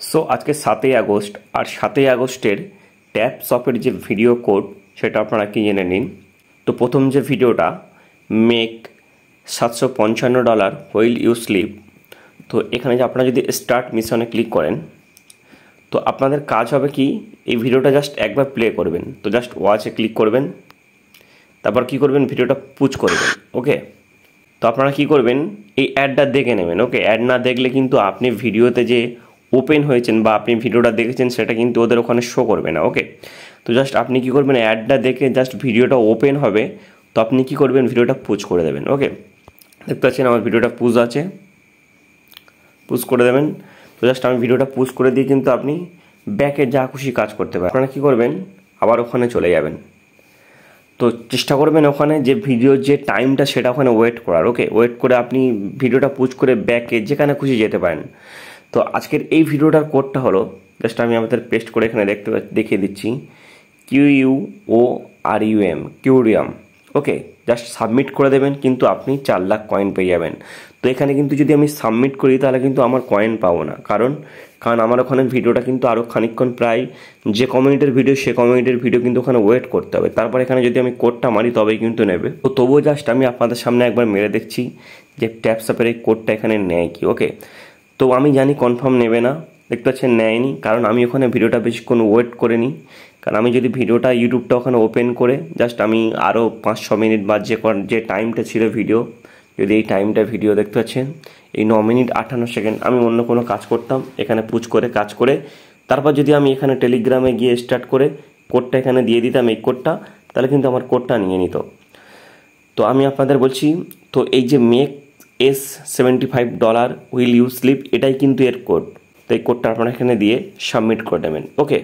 So আজকে 7ই August আর 7ই আগস্টের tap শপের যে ভিডিও কোড সেটা আপনারা কি জেনে নিন। তো প্রথম যে ভিডিওটা মেক $755 হুইল ইউ স্লিপ, তো এখানে যে আপনারা যদি স্টার্ট মিশনে ক্লিক করেন তো আপনাদের কাজ হবে কি এই ভিডিওটা জাস্ট একবার প্লে করবেন। তো জাস্ট ওয়াচে ক্লিক করবেন, তারপর কি করবেন ভিডিওটা পুশ করবেন। ওকে, তো আপনারা কি করবেন এই অ্যাডটা দেখে নেবেন। ওকে, অ্যাড না দেখলে কিন্তু আপনি ভিডিওতে যে ওপেন হয়েছেন বা আপনি ভিডিওটা দেখেছেন সেটা কিন্তু ওদের ওখানে শো করবে না। ওকে, তো জাস্ট আপনি কি করবেন অ্যাডটা দেখে জাস্ট ভিডিওটা ওপেন হবে, তো আপনি কি করবেন ভিডিওটা পুশ করে দেবেন। ওকে, দেখতে পাচ্ছেন আমার ভিডিওটা পুশ আছে, পুশ করে দেবেন। তো জাস্ট আমি ভিডিওটা পুশ করে দিয়ে কিন্তু আপনি ব্যাকে যা খুশি কাজ করতে পারেন। আপনারা কী করবেন আবার ওখানে চলে যাবেন, তো চেষ্টা করবেন ওখানে যে ভিডিওর যে টাইমটা সেটা ওখানে ওয়েট করার। ওকে, ওয়েট করে আপনি ভিডিওটা পুশ করে ব্যাকে যেখানে খুশি যেতে পারেন। তো আজকের এই ভিডিওটার কোডটা হলো জাস্ট আমি আমাদের পেস্ট করে এখানে দেখিয়ে দিচ্ছি QUORUM কিউরিয়াম। ওকে, জাস্ট সাবমিট করে দেবেন, কিন্তু আপনি 4 লাখ কয়েন পেয়ে যাবেন। তো এখানে কিন্তু যদি আমি সাবমিট করি তাহলে কিন্তু আমার কয়েন পাবো না, কারণ আমার ওখানে ভিডিওটা কিন্তু আরও খানিকক্ষণ প্রায় যে কমিউনিটির ভিডিও সে কমিউনিটির ভিডিও কিন্তু ওখানে ওয়েট করতে হবে। তারপর এখানে যদি আমি কোডটা মারি তবেই কিন্তু নেবে। তো তবুও জাস্ট আমি আপনাদের সামনে একবার মেরে দেখছি যে ট্যাপসঅ্যাপের এই কোডটা এখানে নেয় কি। ওকে, তো আমি জানি কনফার্ম নেবে না, দেখতে পাচ্ছেন নেয়নি, কারণ আমি ওখানে ভিডিওটা বেশিক্ষণ ওয়েট করে নিই। কারণ আমি যদি ভিডিওটা ইউটিউবটা ওখানে ওপেন করে জাস্ট আমি আরও 5-6 মিনিট বা যে টাইমটা ছিল ভিডিও, যদি এই টাইমটা ভিডিও দেখতে পাচ্ছেন এই 9 মিনিট 58 সেকেন্ড আমি অন্য কোনো কাজ করতাম, এখানে পুশ করে কাজ করে তারপর যদি আমি এখানে টেলিগ্রামে গিয়ে স্টার্ট করে কোডটা এখানে দিয়ে দিতাম এই কোডটা, তাহলে কিন্তু আমার কোডটা নিয়ে নিত। তো আমি আপনাদের বলছি, তো এই যে মেক $75 হুইল ইউ স্লিপ এটাই কিন্তু এর কোড। তো এই কোডটা আপনারা এখানে দিয়ে সাবমিট করে দেবেন। ওকে।